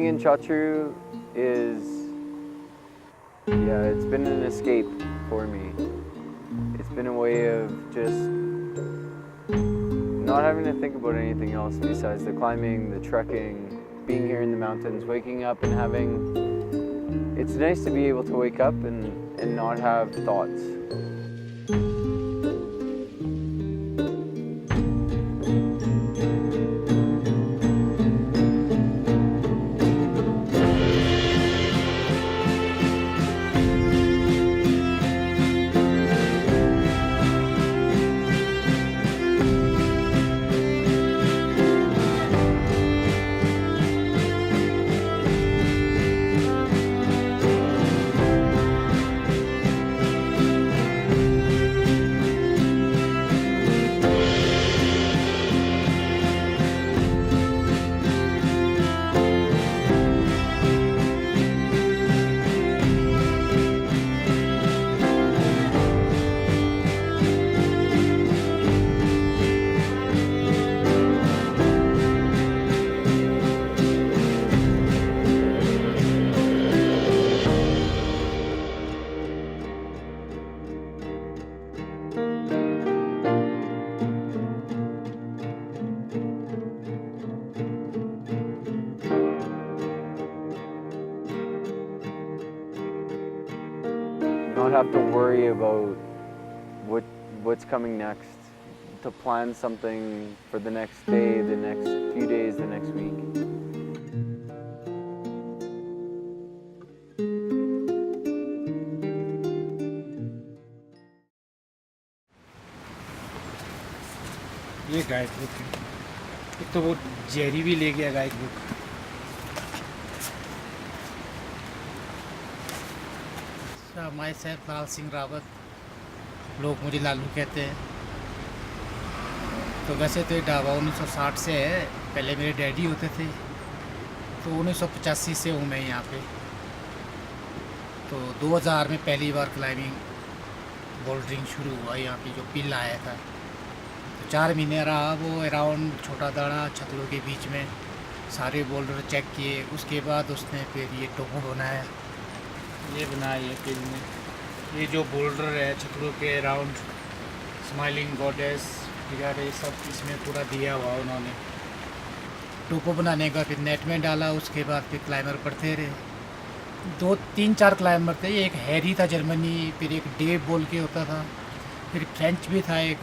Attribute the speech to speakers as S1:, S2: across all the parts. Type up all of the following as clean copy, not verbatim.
S1: in Chatru is, it's been an escape for me. It's been a way of just not having to think about anything else besides the climbing, the trekking, being here in the mountains, waking up and having, it's nice to be able to wake up and not have thoughts. Not have to worry about what's coming next, to plan something for the next day, the next few days, the next week.
S2: ये guide book है, एक तो वो Jerry भी ले गया guide book. My self लाल सिंह रावत, लोग मुझे लालू कहते हैं। तो वैसे तो ये ढाबा 1960 से है, पहले मेरे डैडी होते थे, तो 1985 से हूँ मैं यहाँ पे। तो 2000 में पहली बार क्लाइंबिंग बोल्डरिंग शुरू हुआ यहाँ पे, जो पिल आया था। तो 4 महीने रहा वो अराउंड छोटा दाड़ा छतरों के बीच में, सारे बोल्डर चेक किए। उसके बाद उसने फिर ये टोपो बनाया, ये बनाया ये पिल में। ये जो बोल्डर है छतरों के अराउंड, स्माइलिंग गॉडेस वगैरह, ये सब इसमें पूरा दिया हुआ उन्होंने। टोपो बनाने का फिर नेट में डाला, उसके बाद फिर क्लाइंबर पढ़ते रहे। 2-3-4 क्लाइंबर थे। एक हैरी था जर्मनी, फिर एक डेव बोल के होता था, फिर फ्रेंच भी था एक।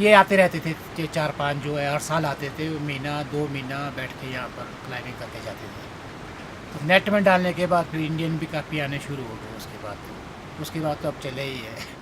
S2: ये आते रहते थे 4-5 जो है हर साल आते थे, महीना 2 महीना बैठ के यहाँ पर क्लाइंबिंग करके जाते थे। तो नेट में डालने के बाद फिर इंडियन भी काफ़ी आने शुरू हो गए। उसके बाद तो अब चले ही है।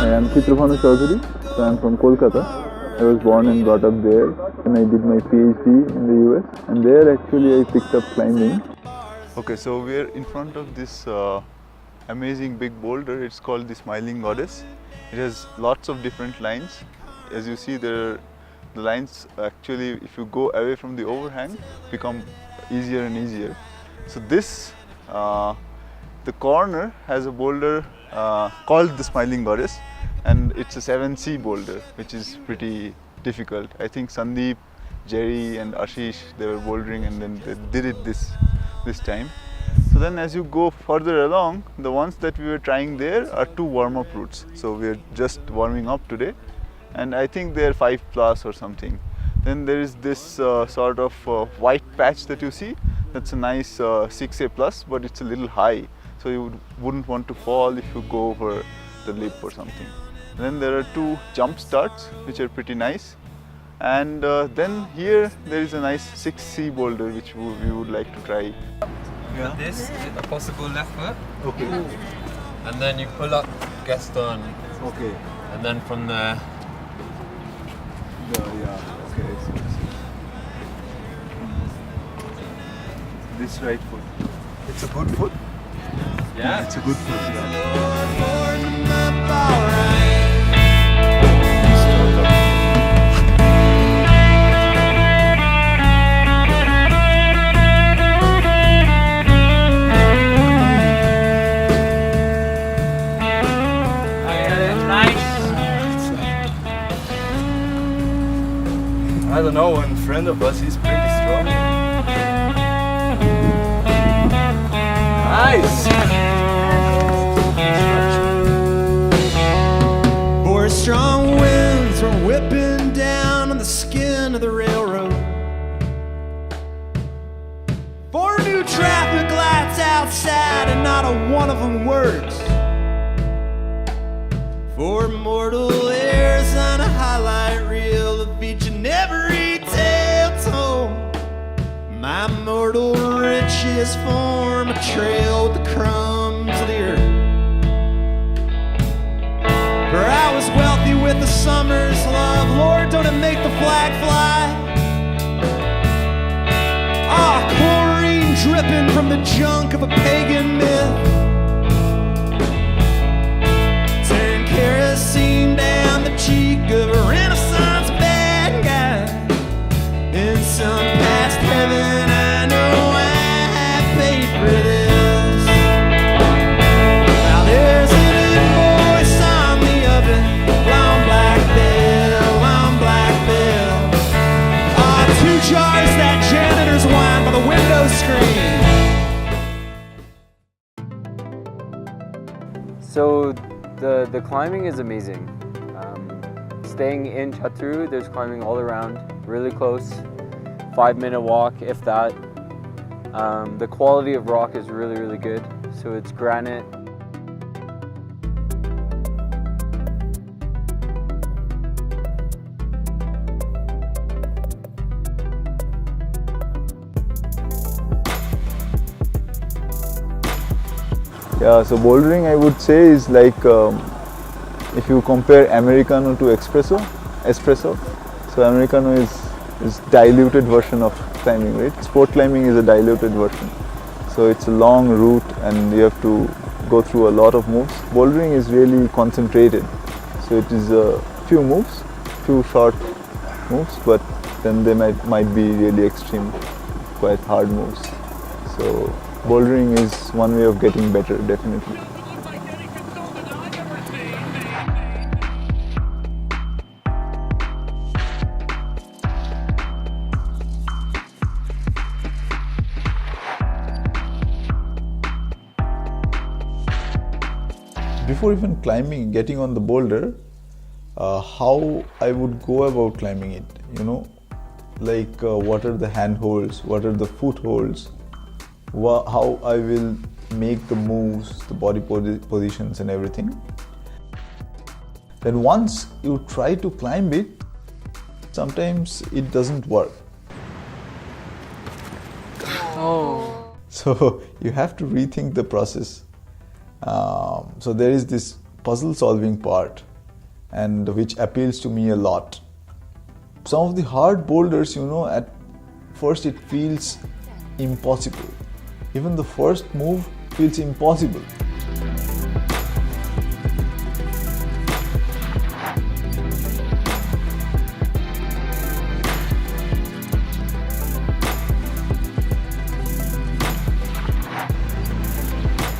S3: I am Chatru Chaudhary, so I am from Kolkata. I was born and brought up there, and I did my PhD in the US, and there actually I picked up climbing. Okay, so we are in front of this amazing big boulder. It's called the Smiling Godess. It has lots of different lines. As you see, the lines actually, if you go away from the overhang, become easier and easier. So this, the corner has a boulder called the Smiling Godess, and it's a 7C boulder, which is pretty difficult. I think Sandeep, Jerry and Ashish, they were bouldering and then they did it this time. So then as you go further along, the ones that we were trying there are 2 warm-up routes. So we are just warming up today, and I think they are 5+ or something. Then there is this sort of white patch that you see. That's a nice 6A+, but it's a little high. So you wouldn't want to fall if you go over the lip or something. And then there are 2 jump starts, which are pretty nice. And then here there is a nice 6C boulder, which we would like to try.
S4: Yeah. This is a possible left foot.
S3: Okay.
S4: And then you pull up Gaston.
S3: Okay.
S4: And then from there.
S3: Yeah. Okay. this right foot. It's a good foot?
S4: Yeah.
S3: It's a good foot, yeah.
S5: I don't know, one friend of us is pretty strong. Nice!
S6: For strong winds were whipping down on the skin of the railroad. Four new traffic lights outside and not a one of them works. For mortal airs on a highlight reel of each and every tale told. My mortal riches form a trail with the crumbs of the earth. For I was wealthy with the summer's love. Lord, don't it make the flag fly? Ah, chlorine dripping from the junk of a pagan myth. Turn kerosene down the cheek of a Renaissance bad guy. In some past heaven, I know I have paid for this. Now there's an invoice on the oven. Long black bill. Ah, 2 jars that janitor's wine by the window screen.
S1: So the climbing is amazing. Staying in Chatru, there's climbing all around, really close, 5-minute walk if that. The quality of rock is really, really good. So it's granite.
S3: Yeah, so bouldering I would say is like if you compare Americano to espresso. So Americano is diluted version of climbing, right? Sport climbing is a diluted version. So it's a long route and you have to go through a lot of moves. Bouldering is really concentrated. So it is a few moves, few short moves, but then they might be really extreme, quite hard moves. So bouldering is one way of getting better, definitely. Before even climbing, getting on the boulder, how I would go about climbing it, like what are the handholds, what are the footholds, how I will make the moves, the body positions and everything. Then once you try to climb it, sometimes it doesn't work.
S1: Oh.
S3: So you have to rethink the process. So there is this puzzle solving part, and which appeals to me a lot. Some of the hard boulders, at first it feels impossible. Even the first move feels impossible.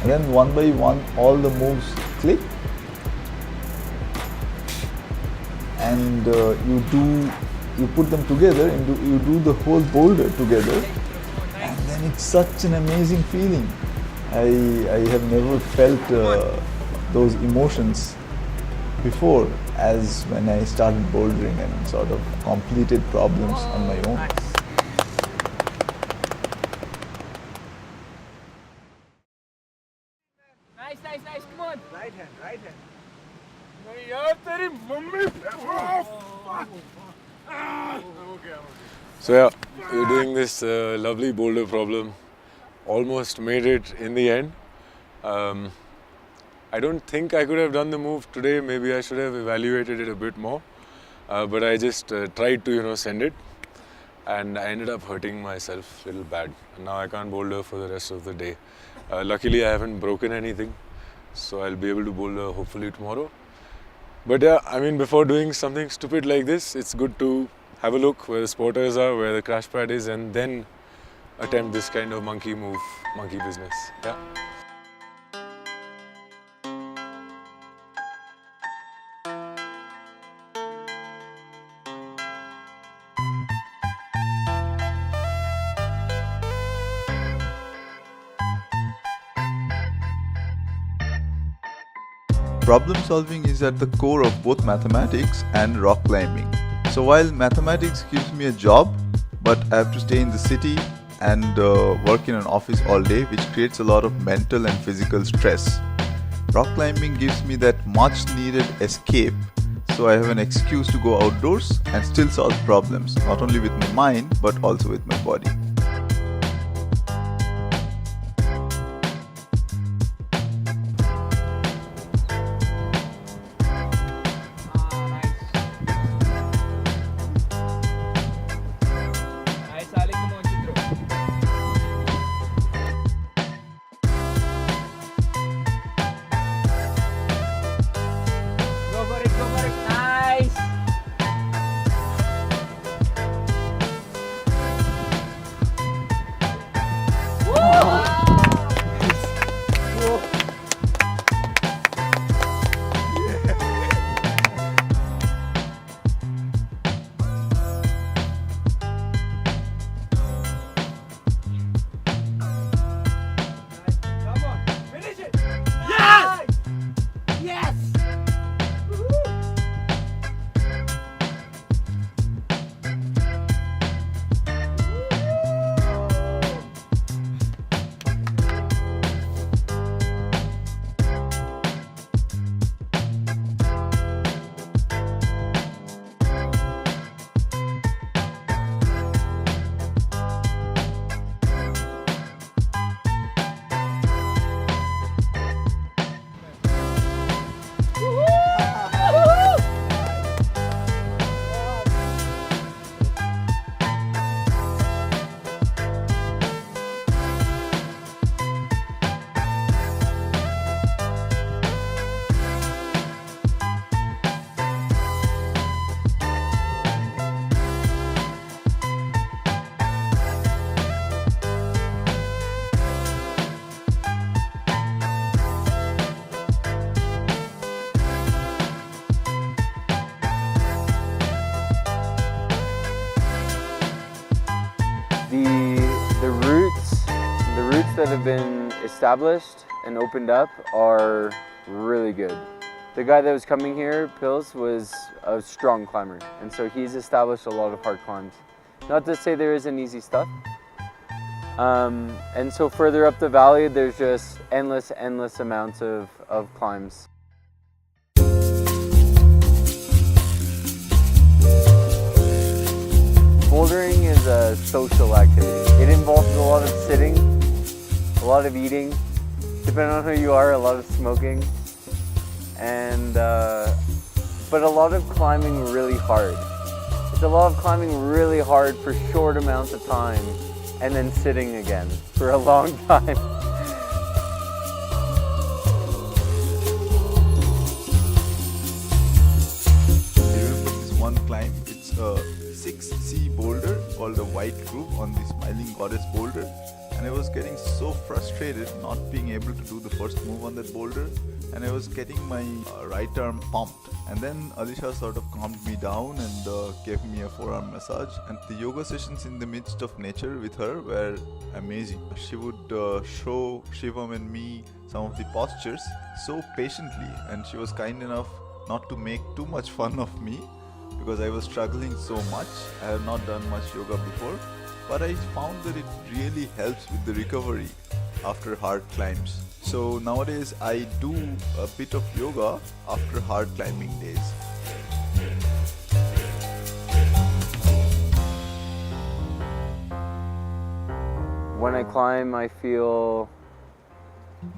S3: And then one by one, all the moves click, and you put them together and you do the whole boulder together, and then it's such an amazing feeling. I have never felt those emotions before, as when I started bouldering and sort of completed problems on my own.
S2: Nice, come on.
S5: Right hand.
S7: So yeah, we're doing this lovely boulder problem. Almost made it in the end. I don't think I could have done the move today. Maybe I should have evaluated it a bit more. But I just tried to, send it. and I ended up hurting myself a little bad. And now I can't boulder for the rest of the day. Luckily, I haven't broken anything, so I'll be able to boulder hopefully tomorrow. But yeah, I mean, before doing something stupid like this, it's good to have a look where the spotters are, where the crash pad is, and then attempt this kind of monkey business. Yeah.
S3: Problem solving is at the core of both mathematics and rock climbing. So while mathematics gives me a job, but I have to stay in the city and work in an office all day, which creates a lot of mental and physical stress. Rock climbing gives me that much needed escape, so I have an excuse to go outdoors and still solve problems, not only with my mind but also with my body.
S1: The routes that have been established and opened up are really good. The guy that was coming here, Pils, was a strong climber, and so he's established a lot of hard climbs. Not to say there isn't easy stuff. And so further up the valley, there's just endless amounts of climbs. Bouldering is a social activity. It involves a lot of sitting, a lot of eating, depending on who you are, a lot of smoking, and but a lot of climbing really hard. It's a lot of climbing really hard for short amounts of time and then sitting again for a long time.
S3: Remember this one climb? It's a 6C boulder called the White Group on the Smiling Godess boulder, and I was getting so frustrated not being able to do the first move on that boulder, and I was getting my right arm pumped, and then Alisha sort of calmed me down and gave me a forearm massage, and the yoga sessions in the midst of nature with her were amazing. She would show Shivam and me some of the postures so patiently, and she was kind enough not to make too much fun of me because I was struggling so much. I have not done much yoga before, but I found that it really helps with the recovery after hard climbs. So nowadays I do a bit of yoga after hard climbing days.
S1: When I climb, I feel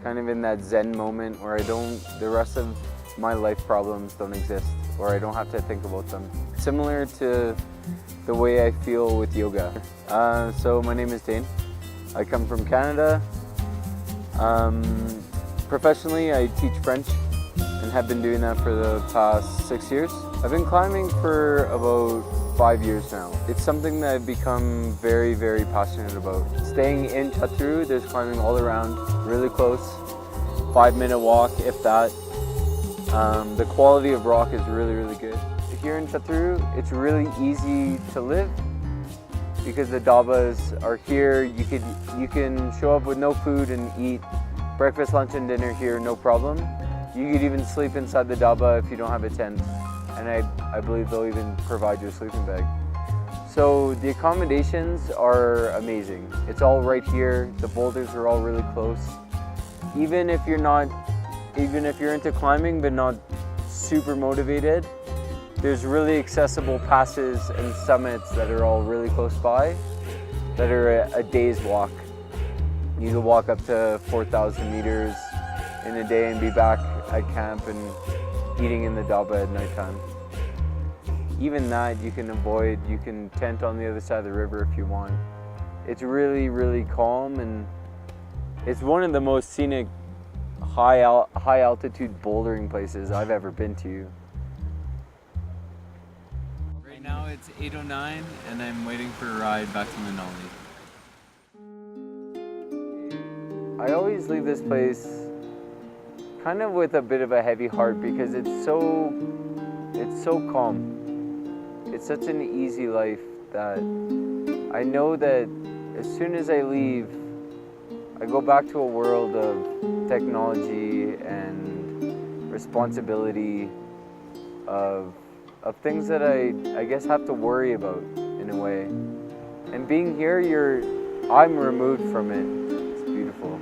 S1: kind of in that Zen moment where the rest of my life problems don't exist, or I don't have to think about them. Similar to the way I feel with yoga. So my name is Dane. I come from Canada. Professionally, I teach French and have been doing that for the past 6 years. I've been climbing for about 5 years now. It's something that I've become very, very passionate about. Staying in Chatru, there's climbing all around, really close, 5-minute walk, if that. The quality of rock is really, really good. Here in Chatru, it's really easy to live because the dabas are here. You can show up with no food and eat breakfast, lunch, and dinner here, no problem. You could even sleep inside the daba if you don't have a tent, and I believe they'll even provide you a sleeping bag. So the accommodations are amazing. It's all right here. The boulders are all really close. Even if you're into climbing but not super motivated, there's really accessible passes and summits that are all really close by that are a day's walk. You can walk up to 4,000 meters in a day and be back at camp and eating in the daba at nighttime. Even that you can avoid. You can tent on the other side of the river if you want. It's really, really calm, and it's one of the most scenic high altitude bouldering places I've ever been to.
S8: Right now it's 8:09 and I'm waiting for a ride back to Manali.
S1: I always leave this place kind of with a bit of a heavy heart because it's so calm. It's such an easy life that I know that as soon as I leave, I go back to a world of technology and responsibility of things that I guess have to worry about in a way. And being here, I'm removed from it. It's beautiful.